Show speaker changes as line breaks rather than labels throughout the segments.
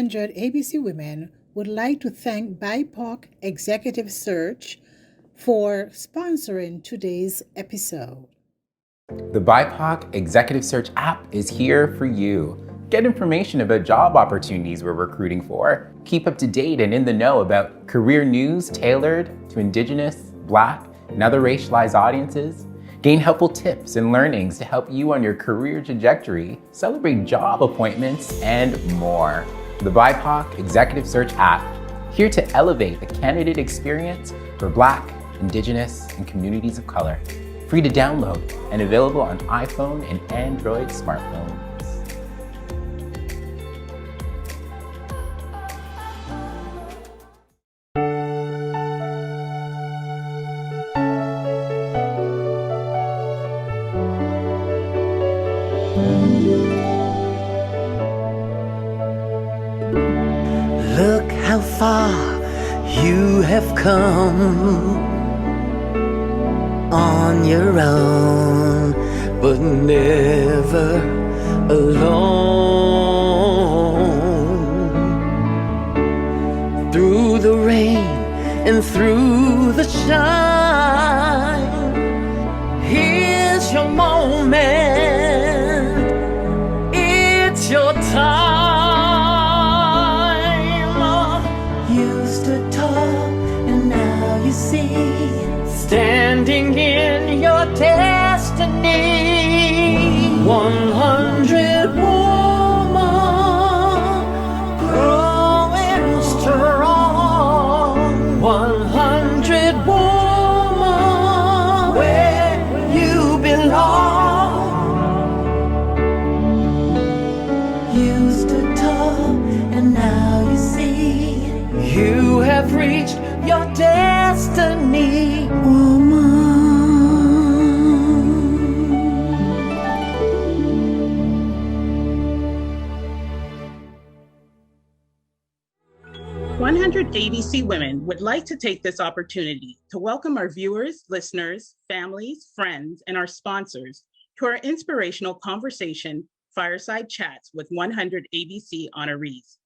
100 ABC Women would like to thank BIPOC Executive Search for sponsoring today's episode.
The BIPOC Executive Search app is here for you. Get information about job opportunities we're recruiting for. Keep up to date and in the know about career news tailored to Indigenous, Black, and other racialized audiences. Gain helpful tips and learnings to help you on your career trajectory, celebrate job appointments, and more. The BIPOC Executive Search app, here to elevate the candidate experience for Black, Indigenous, and communities of color. Free to download and available on iPhone and Android smartphones.
Look how far you have come on your own, but never alone. Through the rain and through the shine, here's your moment, it's your time. You stood tall and now you see, standing in your destiny. 100 woman, growing strong. 100 woman, where you belong. You stood tall and now you see, you have reached your destiny, woman.
100 ABC Women would like to take this opportunity to welcome our viewers, listeners, families, friends, and our sponsors to our inspirational conversation, Fireside Chats with 100 ABC honorees.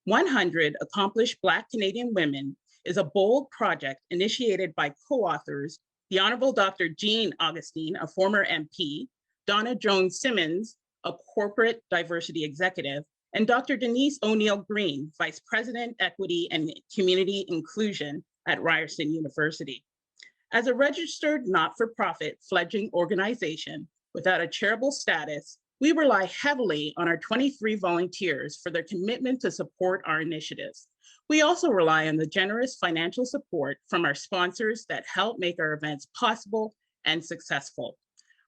100 Accomplished Black Canadian Women is a bold project initiated by co-authors, the Honorable Dr. Jean Augustine, a former MP, Donna Jones-Simmons, a corporate diversity executive, and Dr. Denise O'Neill-Green, Vice President, Equity and Community Inclusion at Ryerson University. As a registered not-for-profit fledgling organization without a charitable status, we rely heavily on our 23 volunteers for their commitment to support our initiatives. We also rely on the generous financial support from our sponsors that help make our events possible and successful.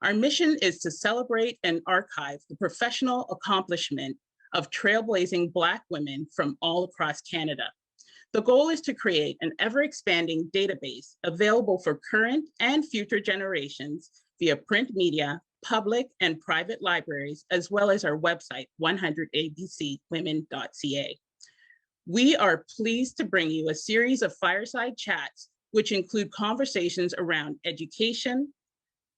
Our mission is to celebrate and archive the professional accomplishment of trailblazing Black women from all across Canada. The goal is to create an ever-expanding database available for current and future generations via print media, public and private libraries, as well as our website, 100abcwomen.ca. We are pleased to bring you a series of fireside chats, which include conversations around education,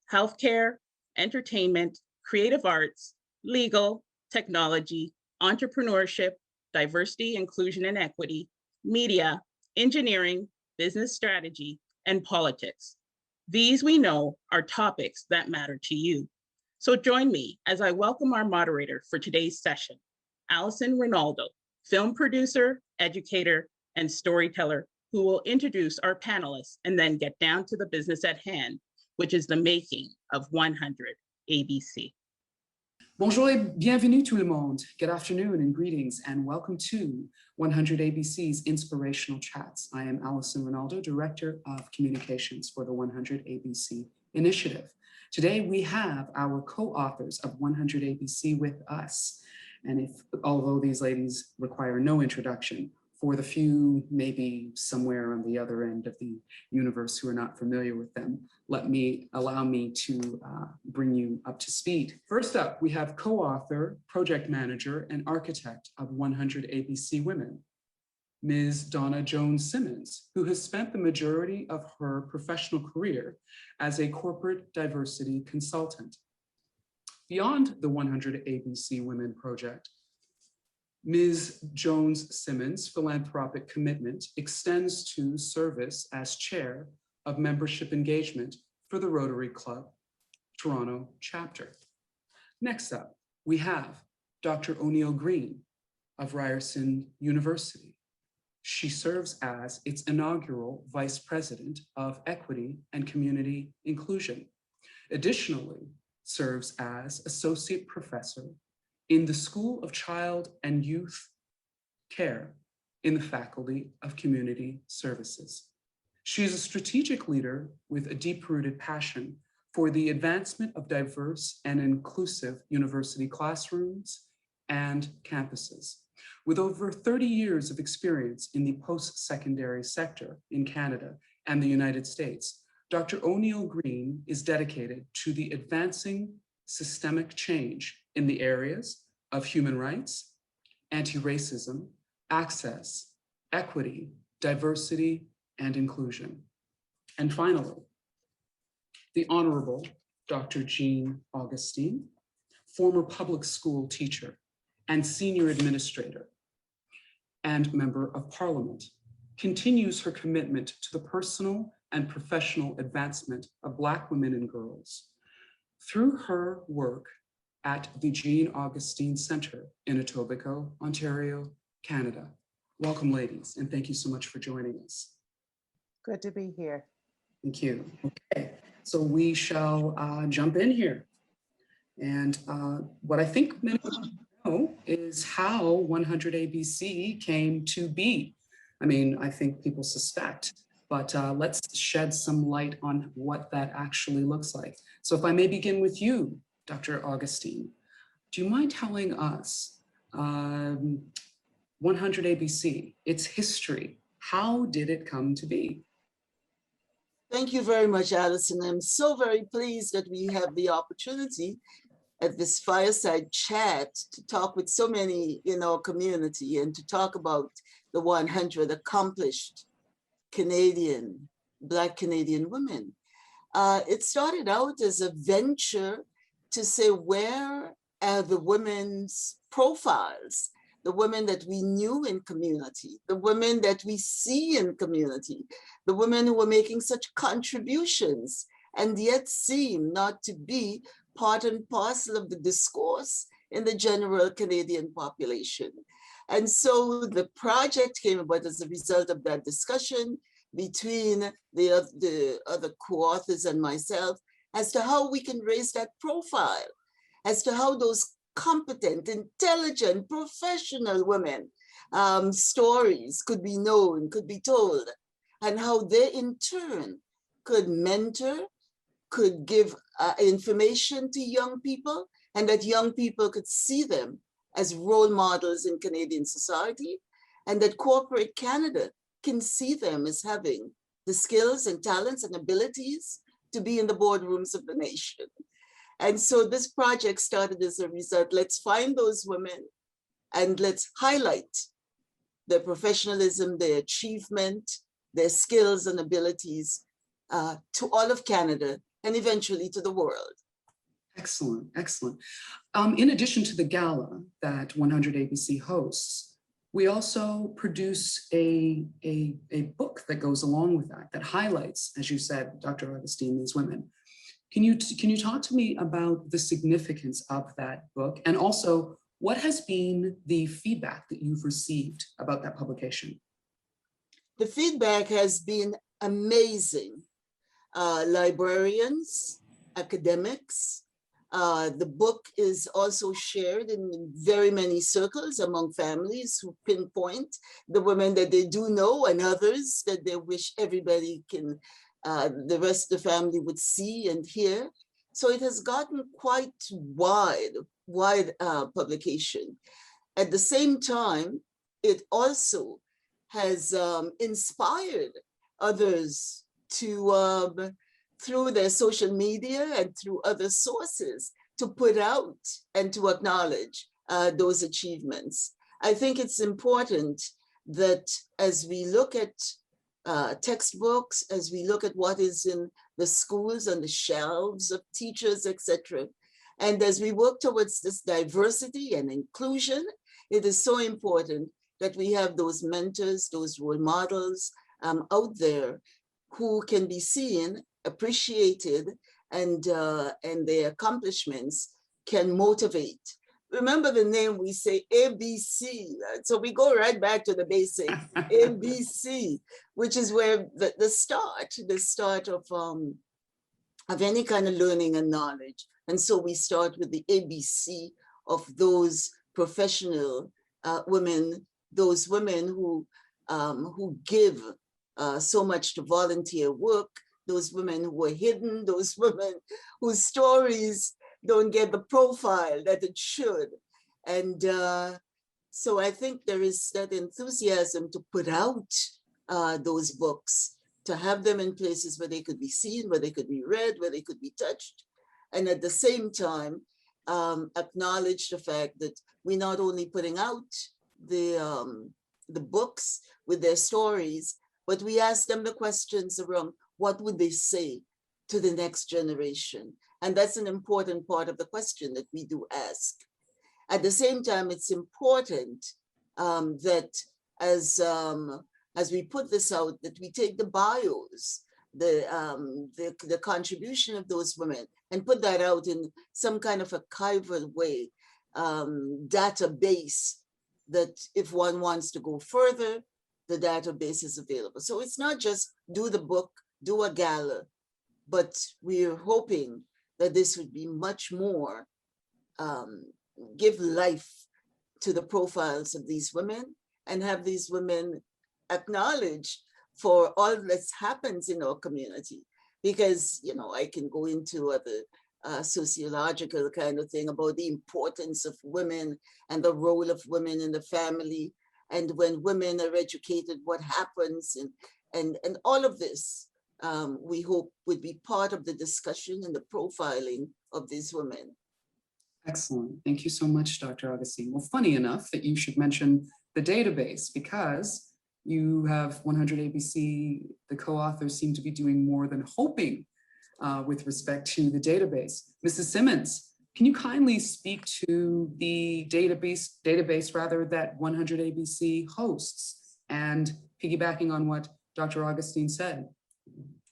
healthcare, entertainment, creative arts, legal, technology, entrepreneurship, diversity, inclusion, and equity, media, engineering, business strategy, and politics. These, we know, are topics that matter to you. So join me as I welcome our moderator for today's session, Allison Rinaldo, film producer, educator, and storyteller, who will introduce our panelists and then get down to the business at hand, which is the making of 100 ABC.
Bonjour et bienvenue tout le monde. Good afternoon and greetings and welcome to 100 ABC's Inspirational Chats. I am Allison Rinaldo, Director of Communications for the 100 ABC Initiative. Today we have our co-authors of 100 ABC with us. And although these ladies require no introduction, for the few maybe somewhere on the other end of the universe who are not familiar with them, allow me to bring you up to speed. First up, we have co-author, project manager, and architect of 100 ABC Women, Ms. Donna Jones-Simmons, who has spent the majority of her professional career as a corporate diversity consultant. Beyond the 100 ABC Women project, Ms. Jones-Simmons' philanthropic commitment extends to service as chair of membership engagement for the Rotary Club Toronto chapter. Next up, we have Dr. O'Neill Green of Ryerson University. She serves as its inaugural Vice President of Equity and Community Inclusion. Additionally, serves as Associate Professor in the School of Child and Youth Care in the Faculty of Community Services. She is a strategic leader with a deep-rooted passion for the advancement of diverse and inclusive university classrooms and campuses. With over 30 years of experience in the post-secondary sector in Canada and the United States, Dr. O'Neill Green is dedicated to the advancing systemic change in the areas of human rights, anti-racism, access, equity, diversity, and inclusion. And finally, the Honorable Dr. Jean Augustine, former public school teacher and senior administrator and member of Parliament, continues her commitment to the personal and professional advancement of Black women and girls through her work at the Jean Augustine Centre in Etobicoke, Ontario, Canada. Welcome, ladies, and thank you so much for joining us.
Good to be here.
Thank you. Okay, so we shall jump in here. And what I think many of you know is how 100 ABC came to be. I mean, I think people suspect, but let's shed some light on what that actually looks like. So if I may begin with you, Dr. Augustine, do you mind telling us 100 ABC, its history? How did it come to be?
Thank you very much, Alison. I'm so very pleased that we have the opportunity at this fireside chat to talk with so many in our community and to talk about the 100 accomplished Canadian, Black Canadian women. It started out as a venture to say, where are the women's profiles, the women that we knew in community, the women that we see in community, the women who were making such contributions and yet seem not to be part and parcel of the discourse in the general Canadian population. And so the project came about as a result of that discussion between the other co-authors and myself as to how we can raise that profile, as to how those competent, intelligent, professional women stories could be known, could be told, and how they in turn could mentor, could give information to young people, and that young people could see them as role models in Canadian society, and that corporate Canada can see them as having the skills and talents and abilities to be in the boardrooms of the nation. And so this project started as a result. Let's find those women and let's highlight their professionalism, their achievement, their skills and abilities to all of Canada and eventually to the world.
Excellent, excellent. In addition to the gala that 100 ABC hosts, we also produce a book that goes along with that highlights, as you said, Dr. Augustine, these women. Can you talk to me about the significance of that book, and also what has been the feedback that you've received about that publication?
The feedback has been amazing. Librarians, academics, the book is also shared in very many circles among families who pinpoint the women that they do know and others that they wish everybody can, the rest of the family would see and hear. So it has gotten quite wide publication. At the same time, it also has inspired others to, through their social media and through other sources, to put out and to acknowledge those achievements. I think it's important that as we look at textbooks, as we look at what is in the schools and the shelves of teachers, etc., and as we work towards this diversity and inclusion, it is so important that we have those mentors, those role models out there who can be seen, appreciated, and their accomplishments can motivate. Remember the name, we say ABC, right? So we go right back to the basic, ABC, which is where the start of any kind of learning and knowledge. And so we start with the ABC of those professional women, those women who give so much to volunteer work, those women who are hidden, those women whose stories don't get the profile that it should. And so I think there is that enthusiasm to put out those books, to have them in places where they could be seen, where they could be read, where they could be touched. And at the same time, acknowledge the fact that we're not only putting out the books with their stories, but we ask them the questions around what would they say to the next generation? And that's an important part of the question that we do ask. At the same time, it's important that as we put this out, that we take the bios, the contribution of those women, and put that out in some kind of archival way, database, that if one wants to go further, the database is available. So it's not just do the book, do a gala, but we're hoping that this would be much more, give life to the profiles of these women and have these women acknowledged for all that happens in our community. Because, you know, I can go into other sociological kind of thing about the importance of women and the role of women in the family. And when women are educated, what happens, and all of this, we hope would be part of the discussion and the profiling of these women.
Excellent. Thank you so much, Dr. Augustine. Well, funny enough that you should mention the database, because you have 100ABC, the co-authors seem to be doing more than hoping with respect to the database. Mrs. Simmons, can you kindly speak to the database rather that 100ABC hosts? And piggybacking on what Dr. Augustine said,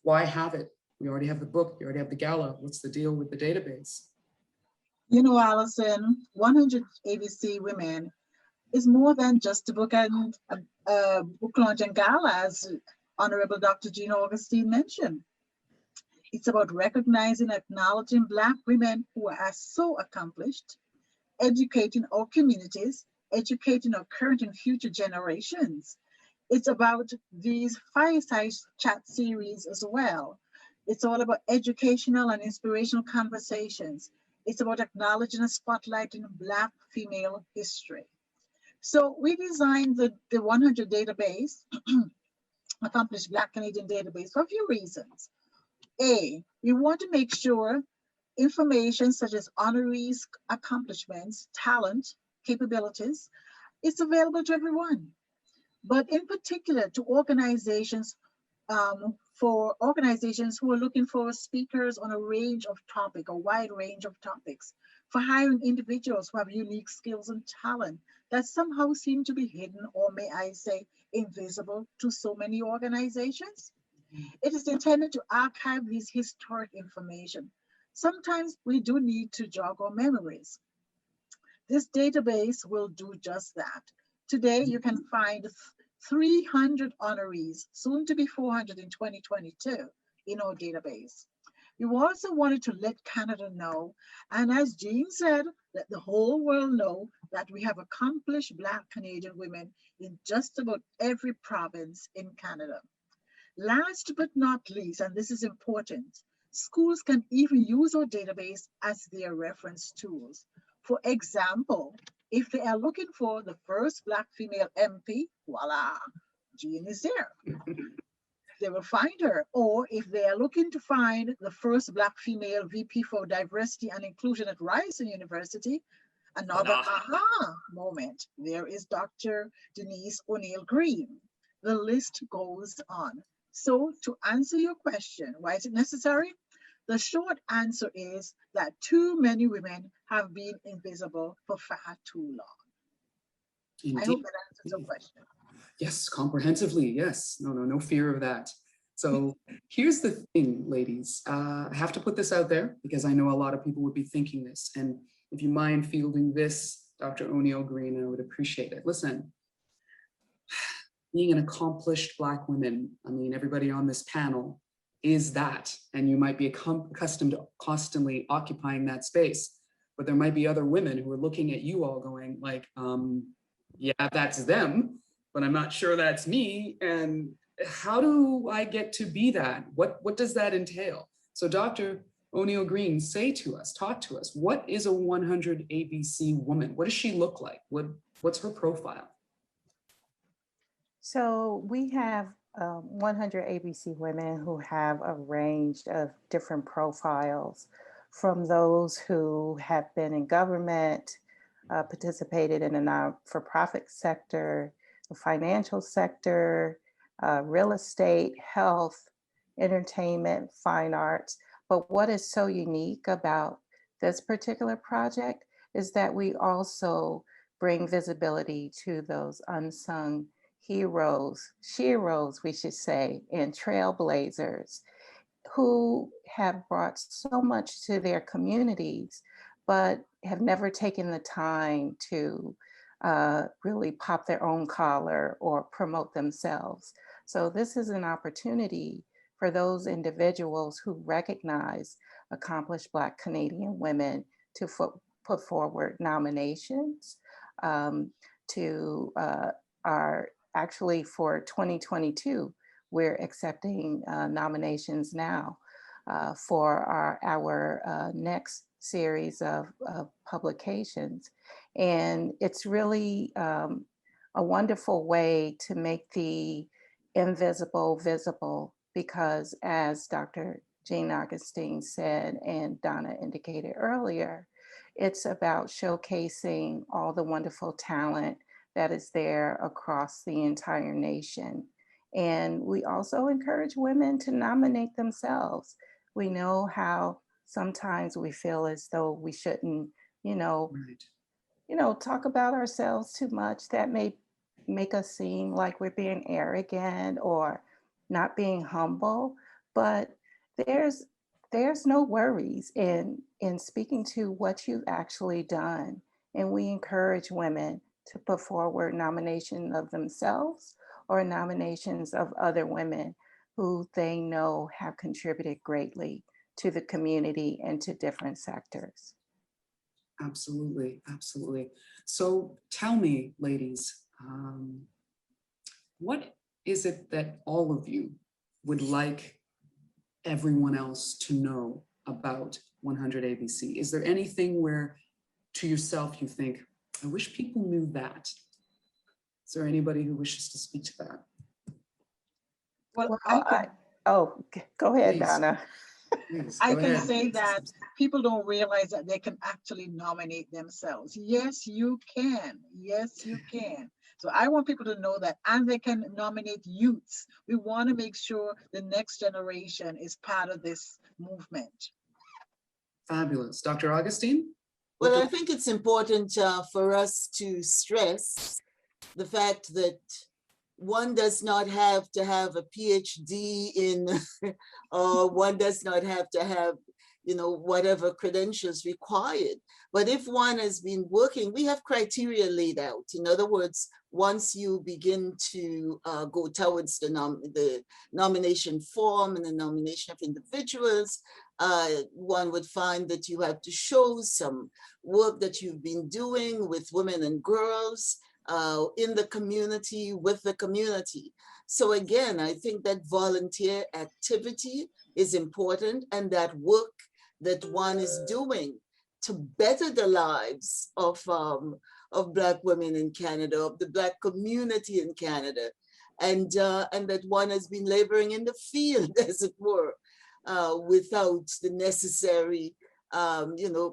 why have it? We already have the book, we already have the gala. What's the deal with the database?
You know, Allison, 100 ABC Women is more than just a book and a book launch and gala, as Honorable Dr. Jean Augustine mentioned. It's about recognizing, acknowledging Black women who are so accomplished, educating our communities, educating our current and future generations. It's about these fireside chat series as well. It's all about educational and inspirational conversations. It's about acknowledging and spotlighting Black female history. So we designed the 100 database, Accomplished Black Canadian database, for a few reasons. A, we want to make sure information such as honorees, accomplishments, talent, capabilities, is available to everyone. But in particular to organizations, for organizations who are looking for speakers on a range of topics, a wide range of topics, for hiring individuals who have unique skills and talent that somehow seem to be hidden, or may I say, invisible to so many organizations. It is intended to archive this historic information. Sometimes we do need to jog our memories. This database will do just that. Today, you can find 300 honorees, soon to be 400 in 2022, in our database. We also wanted to let Canada know, and as Jean said, let the whole world know that we have accomplished Black Canadian women in just about every province in Canada. Last but not least, and this is important, schools can even use our database as their reference tools. For example, if they are looking for the first Black female MP, voila, Jean is there. They will find her. Or if they are looking to find the first Black female VP for diversity and inclusion at Ryerson University, another aha moment. There is Dr. Denise O'Neill Green. The list goes on. So to answer your question, why is it necessary? The short answer is that too many women have been invisible for far too long. I hope that answers your question.
Yes, comprehensively. Yes. No fear of that. So here's the thing, ladies. I have to put this out there because I know a lot of people would be thinking this. And if you mind fielding this, Dr. O'Neill Green, I would appreciate it. Listen, being an accomplished Black woman, I mean, everybody on this panel is that. And you might be accustomed to constantly occupying that space. But there might be other women who are looking at you all going like, yeah, that's them, but I'm not sure that's me. And how do I get to be that? What does that entail? So Dr. O'Neill Green, say to us, talk to us, what is a 100 ABC woman? What does she look like? What's her profile?
So we have 100 ABC women who have a range of different profiles, from those who have been in government, participated in the not-for-profit sector, the financial sector, real estate, health, entertainment, fine arts. But what is so unique about this particular project is that we also bring visibility to those unsung heroes, sheroes, we should say, and trailblazers who have brought so much to their communities, but have never taken the time to really pop their own collar or promote themselves. So this is an opportunity for those individuals who recognize accomplished Black Canadian women to put forward nominations to our, actually for 2022, we're accepting nominations now for our next series of publications. And it's really a wonderful way to make the invisible visible, because as Dr. Jean Augustine said, and Donna indicated earlier, it's about showcasing all the wonderful talent that is there across the entire nation. And we also encourage women to nominate themselves. We know how sometimes we feel as though we shouldn't, talk about ourselves too much. That may make us seem like we're being arrogant or not being humble, but there's no worries in speaking to what you've actually done. And we encourage women to put forward nomination of themselves or nominations of other women who they know have contributed greatly to the community and to different sectors.
Absolutely, absolutely. So tell me, ladies, what is it that all of you would like everyone else to know about 100 ABC? Is there anything where to yourself you think, I wish people knew that? Is there anybody who wishes to speak to that?
Well,
Go ahead,
Please.
Donna.
Please,
I
go
can
ahead.
say that people don't realize that they can actually nominate themselves. Yes, you can. Yes, you can. So I want people to know that, and they can nominate youths. We want to make sure the next generation is part of this movement.
Fabulous. Dr. Augustine?
Well, I think it's important for us to stress the fact that one does not have to have a PhD in, or one does not have to have, whatever credentials required. But if one has been working, we have criteria laid out. In other words, once you begin to go towards the nomination form and the nomination of individuals, one would find that you have to show some work that you've been doing with women and girls, in the community, with the community. So again, I think that volunteer activity is important, and that work that one is doing to better the lives of Black women in Canada, of the Black community in Canada, and that one has been laboring in the field, as it were, without the necessary,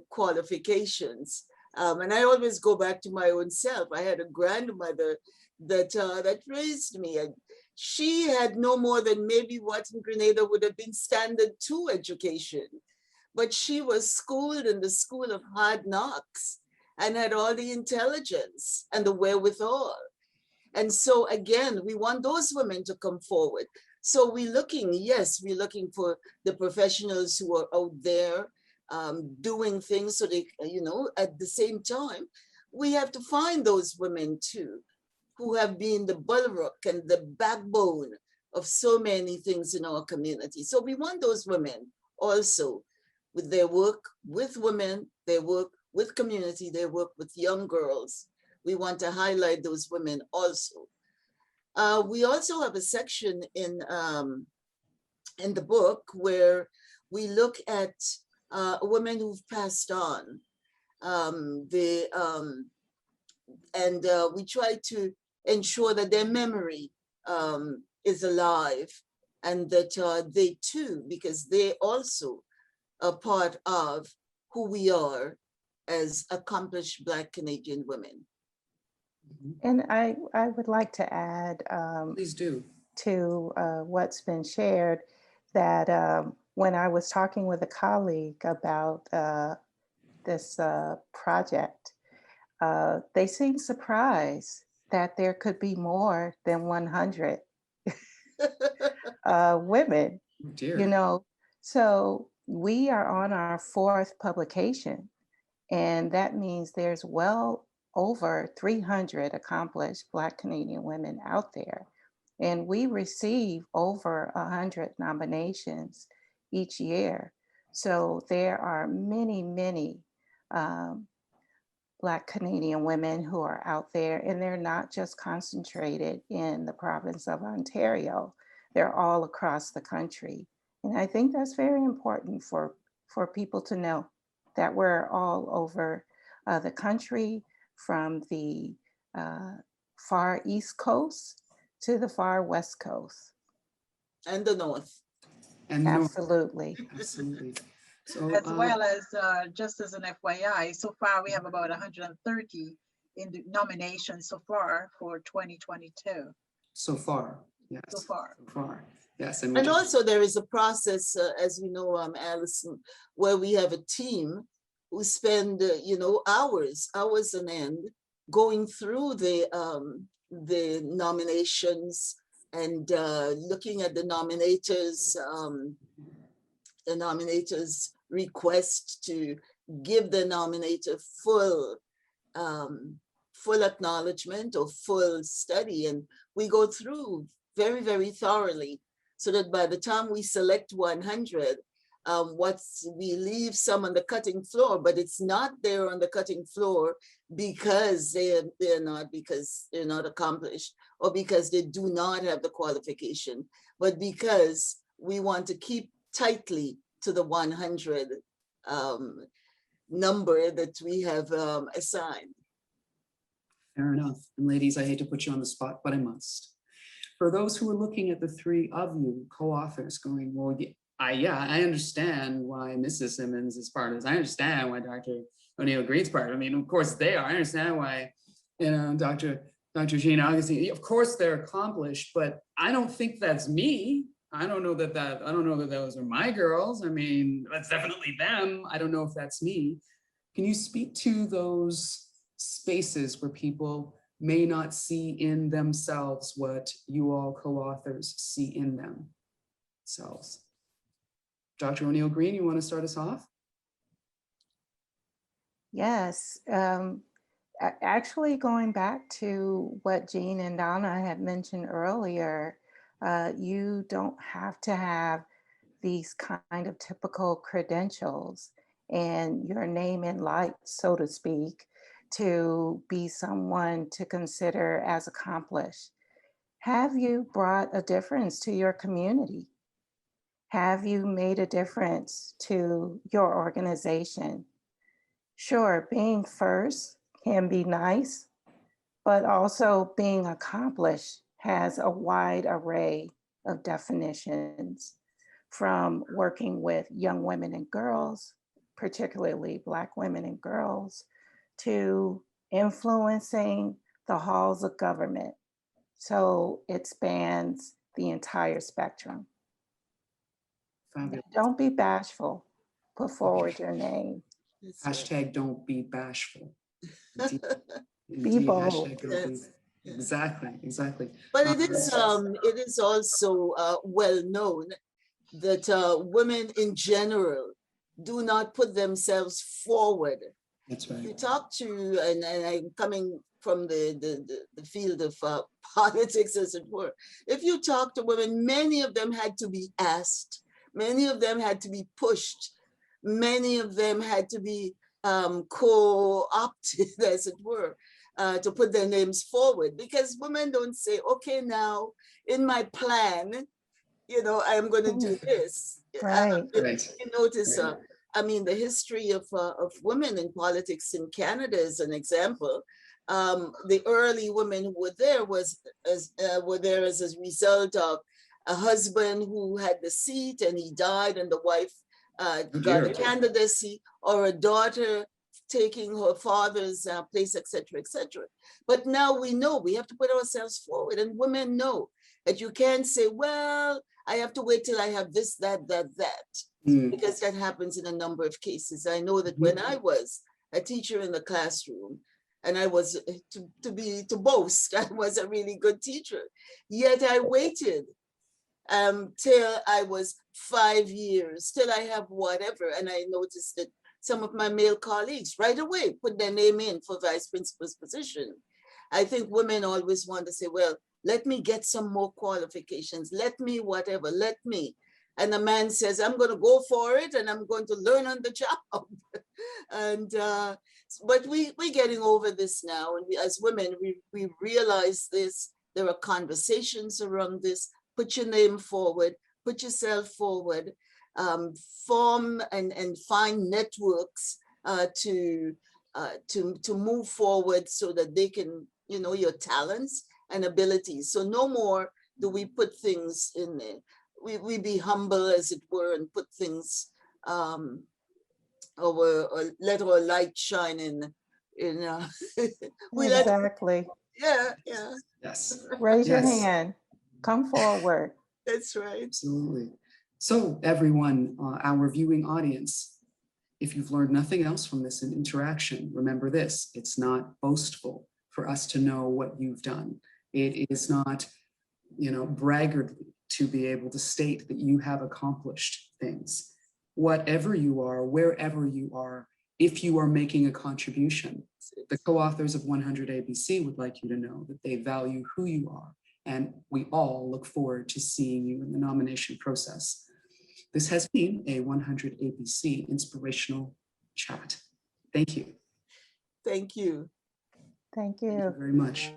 qualifications. And I always go back to my own self. I had a grandmother that raised me, and she had no more than maybe what in Grenada would have been standard 2 education, but she was schooled in the school of hard knocks. and had all the intelligence and the wherewithal. And so again, we want those women to come forward. So we're looking, yes, we're looking for the professionals who are out there doing things so they, at the same time, we have to find those women too, who have been the bulwark and the backbone of so many things in our community. So we want those women also with their work with women, their work with community, their work with young girls. We want to highlight those women also. We also have a section in the book where we look at women who've passed on. And we try to ensure that their memory is alive, and that they too, because they also are part of who we are as accomplished Black Canadian women.
And I would like to add
Please do.
to what's been shared, that when I was talking with a colleague about this project, they seemed surprised that there could be more than 100 women,
Oh, dear.
you know. So we are on our 4th publication, and that means there's well over 300 accomplished Black Canadian women out there. And we receive over 100 nominations each year. So there are many, many Black Canadian women who are out there, and they're not just concentrated in the province of Ontario. They're all across the country. And I think that's very important for people to know, that we're all over the country, from the far East Coast to the far West Coast.
And the North.
And the North.
Absolutely.
Absolutely. So,
As well as, just as an FYI, so far we have about 130 in the nominations so far for 2022.
so far, yes.
So far.
So far, yes. And,
And also there is a process, as we know, Alison, where we have a team who spend, hours on end going through the nominations and looking at the nominators' request to give the nominator full acknowledgement or full study. And we go through very, very thoroughly, so that by the time we select 100, we leave some on the cutting floor, but it's not there on the cutting floor because they're not accomplished, or because they do not have the qualification, but because we want to keep tightly to the 100 number that we have assigned.
Fair enough. And ladies, I hate to put you on the spot, but I must. For those who are looking at the 3 of you co-authors going, well, I understand why Mrs. Simmons is part of this. I understand why Dr. O'Neill Green's part. I mean, of course they are. I understand why, Dr. Jean Augustine, of course they're accomplished, but I don't think that's me. I don't know that those are my girls. I mean, that's definitely them. I don't know if that's me. Can you speak to those spaces where people may not see in themselves what you all co-authors see in themselves? Dr. O'Neill Green, you want to start us off?
Yes. Actually, going back to what Jean and Donna had mentioned earlier, you don't have to have these kind of typical credentials and your name in lights, so to speak, to be someone to consider as accomplished. Have you brought a difference to your community? Have you made a difference to your organization? Sure, being first can be nice, but also being accomplished has a wide array of definitions, from working with young women and girls, particularly Black women and girls, to influencing the halls of government. So it spans the entire spectrum.
Fabulous.
Don't be bashful. Put forward your name.
Hashtag don't be bashful. Indeed,
bold.
hashtag go booth.
Yes.
Exactly.
But it is also well known that women in general do not put themselves forward.
That's right.
You talk to, and I'm coming from the field of politics, as it were. If you talk to women, many of them had to be asked, many of them had to be pushed, many of them had to be co-opted, as it were, to put their names forward, because women don't say, okay, now in my plan, I'm going to do this.
Right.
You notice, I mean, the history of women in politics in Canada is an example. The early women who were there were there as a result of a husband who had the seat and he died, and the wife got a candidacy, or a daughter taking her father's place, etc., etc. But now we know we have to put ourselves forward, and women know that you can't say, well, I have to wait till I have this, that, because that happens in a number of cases. I know that when I was a teacher in the classroom, and I was to boast, I was a really good teacher, yet I waited till I was 5 years, till I have whatever, and I noticed that some of my male colleagues right away put their name in for vice principal's position. I think women always want to say, well, let me get some more qualifications, let me whatever, let me. And the man says, I'm going to go for it and I'm going to learn on the job. And but we're getting over this now. And as women, we realize this. There are conversations around this. Put your name forward, put yourself forward, form and find networks to move forward so that they can, your talents and abilities. So no more do we put things in there. We be humble, as it were, and put things, or let our light shine in
Exactly.
Yeah.
Yes.
Raise your hand. Come forward.
That's right.
Absolutely. So everyone, our viewing audience, if you've learned nothing else from this interaction, remember this: it's not boastful for us to know what you've done. It is not, braggartly to be able to state that you have accomplished things. Whatever you are, wherever you are, if you are making a contribution, the co-authors of 100ABC would like you to know that they value who you are, and we all look forward to seeing you in the nomination process. This has been a 100ABC inspirational chat. Thank you.
Thank you.
Thank you.
Thank you very much.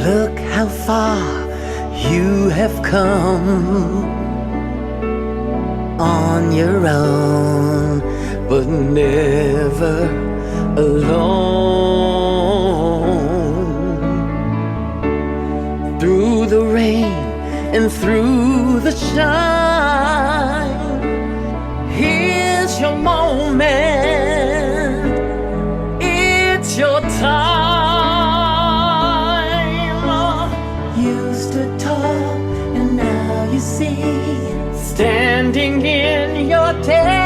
Look how far you have come on your own, but never alone. Through the rain and through the shine, here's your moment, it's your time. You stood tall and now you see, standing in your day.